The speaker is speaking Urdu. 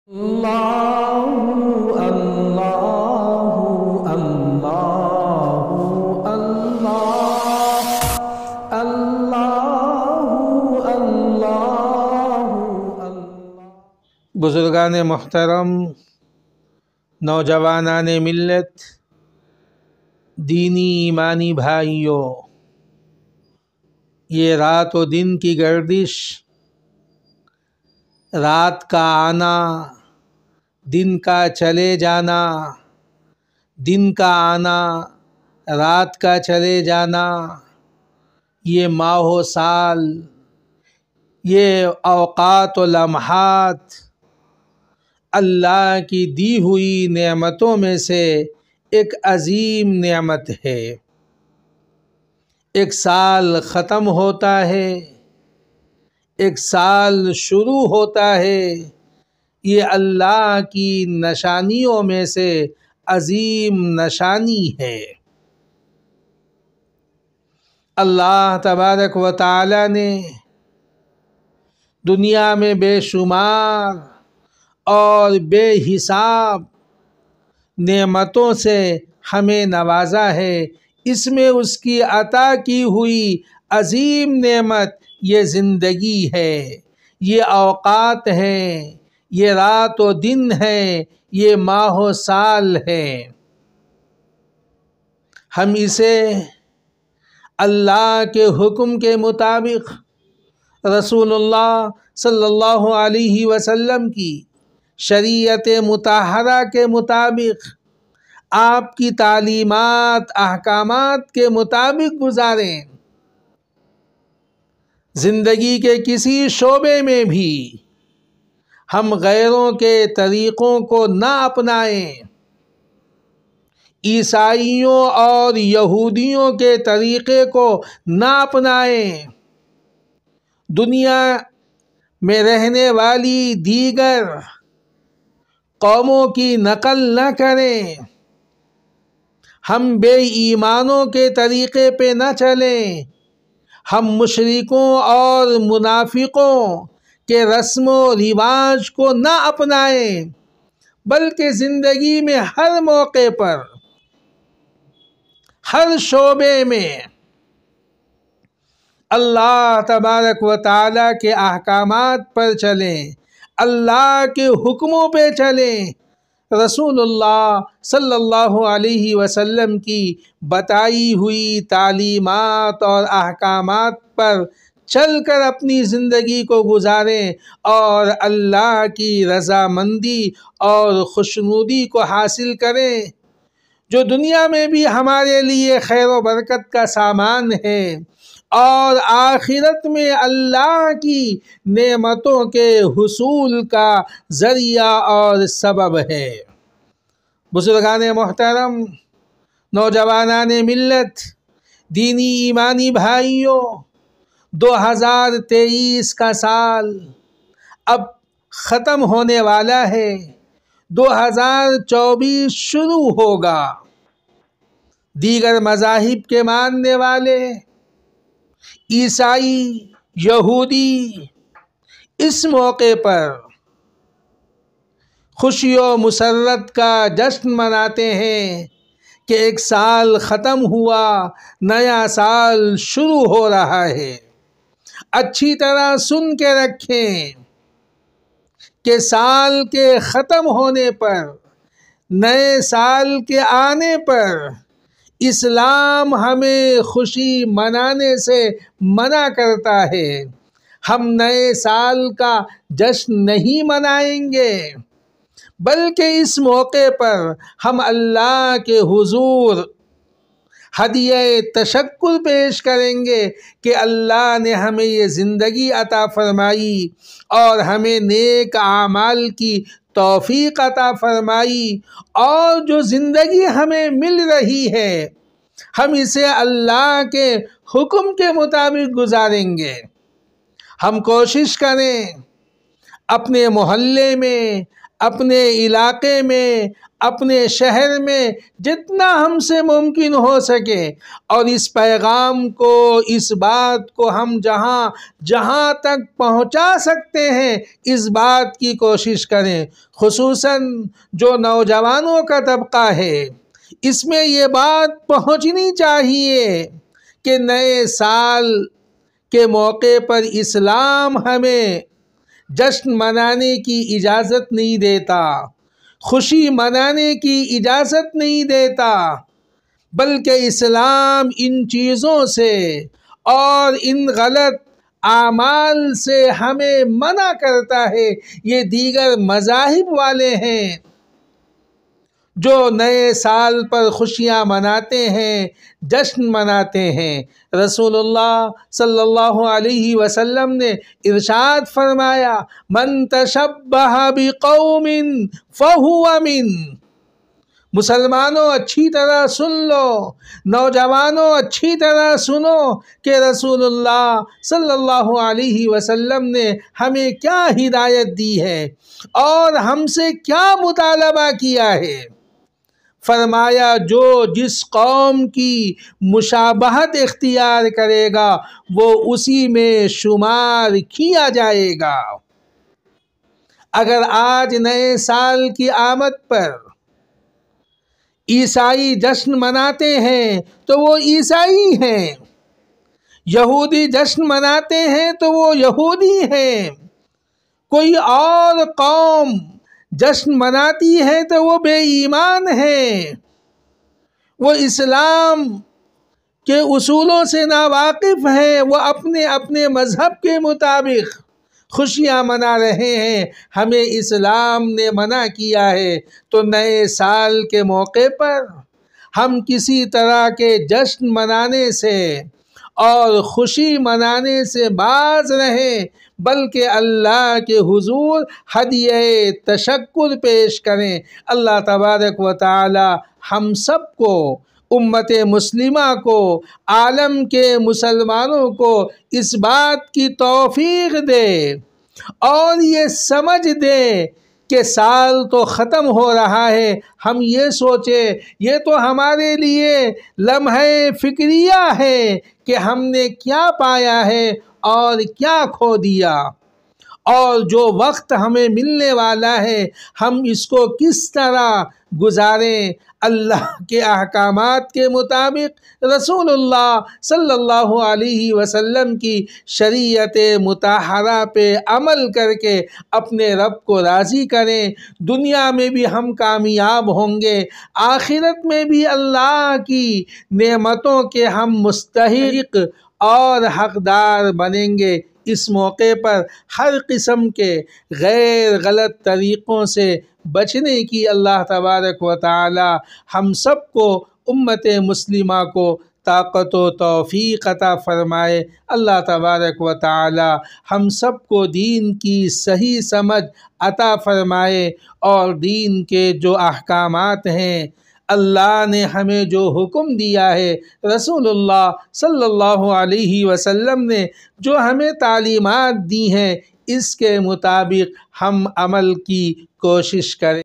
اللہ اللہ اللہ اللہ اللہ اللہ۔ بزرگان محترم، نوجوانان ملت، دینی ایمانی بھائیوں، یہ رات و دن کی گردش، رات کا آنا، دن کا چلے جانا، دن کا آنا، رات کا چلے جانا، یہ ماہ و سال، یہ اوقات و لمحات اللہ کی دی ہوئی نعمتوں میں سے ایک عظیم نعمت ہے۔ ایک سال ختم ہوتا ہے، ایک سال شروع ہوتا ہے، یہ اللہ کی نشانیوں میں سے عظیم نشانی ہے۔ اللہ تبارک و تعالی نے دنیا میں بے شمار اور بے حساب نعمتوں سے ہمیں نوازا ہے۔ اس میں اس کی عطا کی ہوئی عظیم نعمت یہ زندگی ہے، یہ اوقات ہیں، یہ رات و دن ہے، یہ ماہ و سال ہے۔ ہم اسے اللہ کے حکم کے مطابق، رسول اللہ صلی اللہ علیہ وسلم کی شریعت مطہرہ کے مطابق، آپ کی تعلیمات احکامات کے مطابق گزاریں۔ زندگی کے کسی شعبے میں بھی ہم غیروں کے طریقوں کو نہ اپنائیں، عیسائیوں اور یہودیوں کے طریقے کو نہ اپنائیں، دنیا میں رہنے والی دیگر قوموں کی نقل نہ کریں، ہم بے ایمانوں کے طریقے پہ نہ چلیں، ہم مشرکوں اور منافقوں کے رسم و رواج کو نہ اپنائیں، بلکہ زندگی میں ہر موقع پر، ہر شعبے میں اللہ تبارک و تعالیٰ کے احکامات پر چلیں، اللہ کے حکموں پہ چلیں، رسول اللہ صلی اللہ علیہ وسلم کی بتائی ہوئی تعلیمات اور احکامات پر چل کر اپنی زندگی کو گزاریں اور اللہ کی رضامندی اور خوشنودی کو حاصل کریں، جو دنیا میں بھی ہمارے لیے خیر و برکت کا سامان ہے اور آخرت میں اللہ کی نعمتوں کے حصول کا ذریعہ اور سبب ہے۔ بزرگان محترم، نوجوانان ملت، دینی ایمانی بھائیوں، 2023 کا سال اب ختم ہونے والا ہے، 2024 شروع ہوگا۔ دیگر مذاہب کے ماننے والے، عیسائی، یہودی اس موقع پر خوشی و مسرت کا جشن مناتے ہیں کہ ایک سال ختم ہوا، نیا سال شروع ہو رہا ہے۔ اچھی طرح سن کے رکھیں کہ سال کے ختم ہونے پر، نئے سال کے آنے پر اسلام ہمیں خوشی منانے سے منع کرتا ہے۔ ہم نئے سال کا جشن نہیں منائیں گے، بلکہ اس موقع پر ہم اللہ کے حضور ہدیہ تشکر پیش کریں گے کہ اللہ نے ہمیں یہ زندگی عطا فرمائی اور ہمیں نیک اعمال کی توفیق عطا فرمائی، اور جو زندگی ہمیں مل رہی ہے ہم اسے اللہ کے حکم کے مطابق گزاریں گے۔ ہم کوشش کریں اپنے محلے میں، اپنے علاقے میں، اپنے شہر میں جتنا ہم سے ممکن ہو سکے، اور اس پیغام کو، اس بات کو ہم جہاں تک پہنچا سکتے ہیں اس بات کی کوشش کریں۔ خصوصاً جو نوجوانوں کا طبقہ ہے، اس میں یہ بات پہنچنی چاہیے کہ نئے سال کے موقع پر اسلام ہمیں جشن منانے کی اجازت نہیں دیتا، خوشی منانے کی اجازت نہیں دیتا، بلکہ اسلام ان چیزوں سے اور ان غلط اعمال سے ہمیں منع کرتا ہے۔ یہ دیگر مذاہب والے ہیں جو نئے سال پر خوشیاں مناتے ہیں، جشن مناتے ہیں۔ رسول اللہ صلی اللہ علیہ وسلم نے ارشاد فرمایا، من تشبہ بقوم فہو من۔ مسلمانوں اچھی طرح سن لو، نوجوانوں اچھی طرح سنو کہ رسول اللہ صلی اللہ علیہ وسلم نے ہمیں کیا ہدایت دی ہے اور ہم سے کیا مطالبہ کیا ہے۔ فرمایا جو جس قوم کی مشابہت اختیار کرے گا وہ اسی میں شمار کیا جائے گا۔ اگر آج نئے سال کی آمد پر عیسائی جشن مناتے ہیں تو وہ عیسائی ہیں، یہودی جشن مناتے ہیں تو وہ یہودی ہیں، کوئی اور قوم جشن مناتی ہے تو وہ بے ایمان ہیں، وہ اسلام کے اصولوں سے ناواقف ہیں، وہ اپنے مذہب کے مطابق خوشیاں منا رہے ہیں۔ ہمیں اسلام نے منع کیا ہے، تو نئے سال کے موقع پر ہم کسی طرح کے جشن منانے سے اور خوشی منانے سے باز رہیں، بلکہ اللہ کے حضور ہدیہ تشکر پیش کریں۔ اللہ تبارک و تعالی ہم سب کو، امت مسلمہ کو، عالم کے مسلمانوں کو اس بات کی توفیق دے اور یہ سمجھ دے کہ سال تو ختم ہو رہا ہے، ہم یہ سوچیں یہ تو ہمارے لیے لمحہ فکریہ ہے کہ ہم نے کیا پایا ہے اور کیا کھو دیا، اور جو وقت ہمیں ملنے والا ہے ہم اس کو کس طرح گزاریں۔ اللہ کے احکامات کے مطابق، رسول اللہ صلی اللہ علیہ وسلم کی شریعت مطہرہ پہ عمل کر کے اپنے رب کو راضی کریں۔ دنیا میں بھی ہم کامیاب ہوں گے، آخرت میں بھی اللہ کی نعمتوں کے ہم مستحق اور حقدار بنیں گے۔ اس موقع پر ہر قسم کے غیر غلط طریقوں سے بچنے کی اللہ تبارک و تعالی ہم سب کو، امت مسلمہ کو طاقت و توفیق عطا فرمائے۔ اللہ تبارک و تعالی ہم سب کو دین کی صحیح سمجھ عطا فرمائے، اور دین کے جو احکامات ہیں، اللہ نے ہمیں جو حکم دیا ہے، رسول اللہ صلی اللہ علیہ وسلم نے جو ہمیں تعلیمات دی ہیں، اس کے مطابق ہم عمل کی کوشش کریں۔